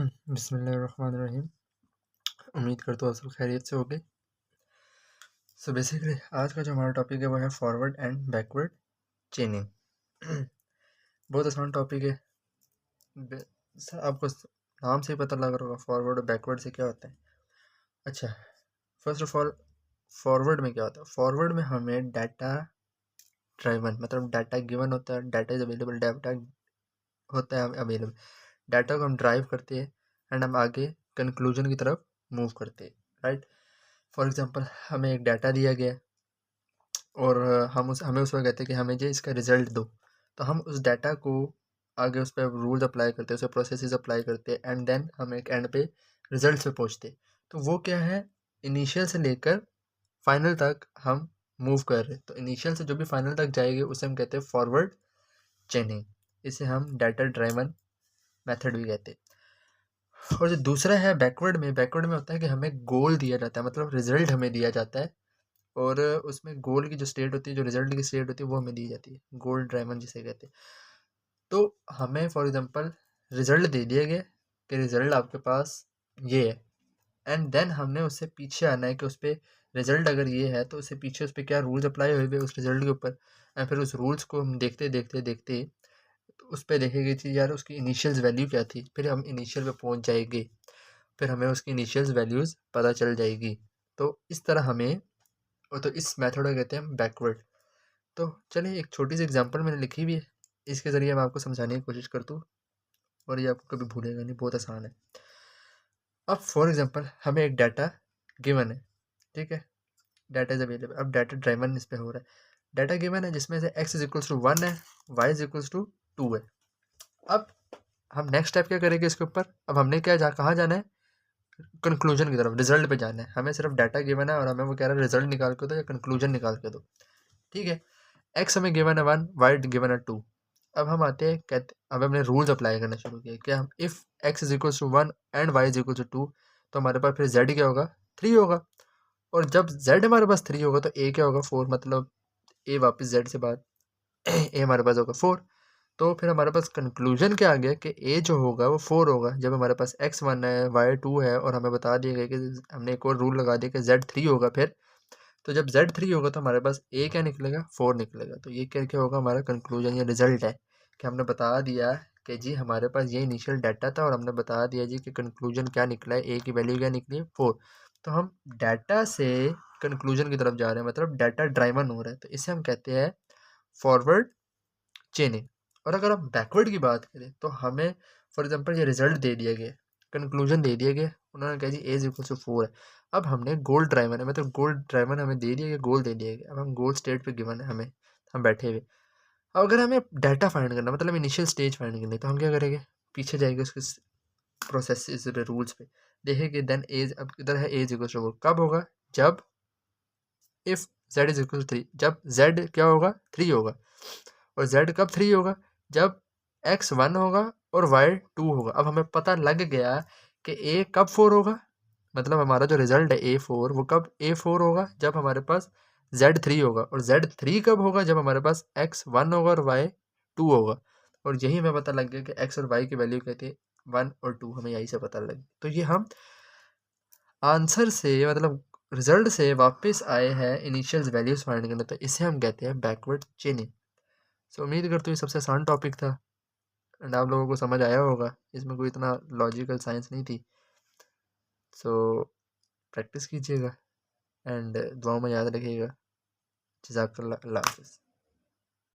बिस्मिल्लाहिर्रहमानिर्रहीम। उम्मीद करता हूँ आप सब खैरियत से होगे। सो बेसिकली आज का जो हमारा टॉपिक है वो है फॉरवर्ड एंड बैकवर्ड चेनिंग। बहुत आसान टॉपिक है। सर आपको नाम से ही पता लग रहा होगा फॉरवर्ड और बैकवर्ड से क्या होता है। अच्छा, फर्स्ट ऑफ ऑल फॉरवर्ड में क्या होता है। फॉरवर्ड में हमें डाटा ड्राइवन मतलब डाटा गिवन होता है, डाटा इज अवेलेबल, डाटा होता है अवेलेबल, डाटा को हम ड्राइव करते हैं एंड हम आगे कंक्लूजन की तरफ मूव करते हैं, राइट। फॉर एग्जांपल हमें एक डाटा दिया गया है और हमें उसमें कहते हैं कि हमें जो इसका रिजल्ट दो, तो हम उस डाटा को आगे उस पर रूल्स अप्लाई करते हैं, उस पर प्रोसेसेस अप्लाई करते हैं एंड देन हम एक एंड पे रिजल्ट पे पहुंचते हैं। तो वो क्या है, इनिशियल से लेकर फाइनल तक हम मूव कर रहे हैं। तो इनिशियल से जो भी फाइनल तक जाएंगे उसे हम कहते हैं फॉरवर्ड चेनिंग। इसे हम डाटा ड्राइवन मेथड भी कहते हैं। और जो दूसरा है बैकवर्ड में होता है कि हमें गोल दिया जाता है, मतलब रिजल्ट हमें दिया जाता है और उसमें गोल की जो स्टेट होती है, जो रिजल्ट की स्टेट होती है वो हमें दी जाती है, गोल ड्राइवन जिसे कहते हैं। तो हमें फॉर एग्जांपल रिजल्ट दे दिया गया कि रिजल्ट आपके पास ये है एंड देन हमने उससे पीछे आना है कि उस पर रिजल्ट अगर ये है तो उससे पीछे उस पर क्या रूल्स अप्लाई हुए हुए उस रिजल्ट के ऊपर। एंड फिर उस रूल्स को हम देखते देखते देखते तो उस पर देखेगी चीज़ यार उसकी इनिशियल वैल्यू क्या थी, फिर हम इनिशियल पे पहुंच जाएंगे, फिर हमें उसकी इनिशियल वैल्यूज़ पता चल जाएगी। तो इस तरह हमें, और तो इस मेथड को कहते हैं बैकवर्ड। तो चलिए एक छोटी सी एग्जांपल मैंने लिखी हुई है, इसके ज़रिए मैं आपको समझाने की कोशिश करता हूँ और ये आपको कभी भूलेगा नहीं, बहुत आसान है। अब फॉर एग्जांपल हमें एक डाटा गिवन है, ठीक है, डाटा इज अवेलेबल। अब डाटा ड्राइवन इस पे हो रहा है, डाटा गिवन है जिसमें से x इज इक्वल्स टू 1 है, y इज इक्वल्स टू 2 है। अब हम नेक्स्ट स्टेप क्या करेंगे इसके ऊपर, अब हमने क्या कहाँ जाना है, कंक्लूजन की तरफ, रिजल्ट पे जाना है। हमें सिर्फ डाटा गिवन है और हमें वो कह रहा है रिजल्ट निकाल के दो या कंक्लूजन निकाल के दो, ठीक है। एक्स हमें गिवन है 1, वाई गिवन है 2। अब हम आते हैं, कहते अब हमने रूल्स अप्लाई करना शुरू किया कि हम if X is equal to 1 and Y is equal to 2 तो हमारे पास फिर जेड क्या होगा, 3 होगा। और जब जेड हमारे पास 3 होगा तो ए क्या होगा, 4, मतलब ए वापस जेड से बाद ए हमारे पास होगा 4। तो फिर हमारे पास कंक्लूजन क्या आ गया कि ए जो होगा वो 4 होगा जब हमारे पास एक्स 1 है, वाई 2 है और हमें बता दिया गया कि हमने एक और रूल लगा दिया कि जेड 3 होगा। फिर तो जब Z 3 होगा तो हमारे पास A क्या निकलेगा, 4 निकलेगा। तो ये क्या क्या होगा, हमारा कंक्लूजन या रिजल्ट है कि हमने बता दिया कि जी हमारे पास ये इनिशियल डाटा था और हमने बता दिया जी कि कंक्लूजन क्या निकला है, A की वैल्यू क्या निकली है, 4। तो हम डाटा से कंक्लूजन की तरफ जा रहे हैं, मतलब डाटा ड्राइवन हो रहा है। तो इसे हम कहते हैं फॉरवर्ड चेनिंग। और अगर हम बैकवर्ड की बात करें तो हमें फॉर एग्जांपल ये रिजल्ट दे दिया गया, कंक्लूजन दे दिया गया, उन्होंने कहा जी ए इज इक्वल टू 4 है। अब हमने गोल ड्राइवन है, मतलब गोल ड्राइवन हमें दे दिया गया, गोल दे दिया गया। अब हम गोल स्टेट पे गिवन है हमें, हम बैठे हुए। अब अगर हमें डाटा फाइंड करना मतलब इनिशियल स्टेज फाइंड करनी, तो हम क्या करेंगे, पीछे जाएंगे उसके प्रोसेस पे, रूल्स पे, देखेंगे देन एज, अब इधर है एज इक्वल टू, कब होगा, जब if z is equal to 3, जब z क्या होगा, 3 होगा। और z कब 3 होगा, जब x 1 होगा और y 2 होगा। अब हमें पता लग गया कि a कब 4 होगा, मतलब हमारा जो रिजल्ट है A4 वो कब A4 होगा, जब हमारे पास Z3 होगा। और Z3 कब होगा, जब हमारे पास X1 होगा और Y2 होगा। और यही हमें पता लग गया कि X और Y की वैल्यू कहती है 1 और 2, हमें यही से पता लग गया। तो ये हम आंसर से मतलब रिजल्ट से वापस आए हैं इनिशियल वैल्यूज फाइंड करने, तो इसे हम कहते हैं बैकवर्ड चेनिंग। सो उम्मीद करते हुए सबसे आसान टॉपिक था एंड आप लोगों को समझ आया होगा, इसमें कोई इतना लॉजिकल साइंस नहीं थी। सो प्रैक्टिस कीजिएगा एंड दुआओं में याद रखिएगा। जज़ाकल्लाह, अल्लाह हाफ़िज़।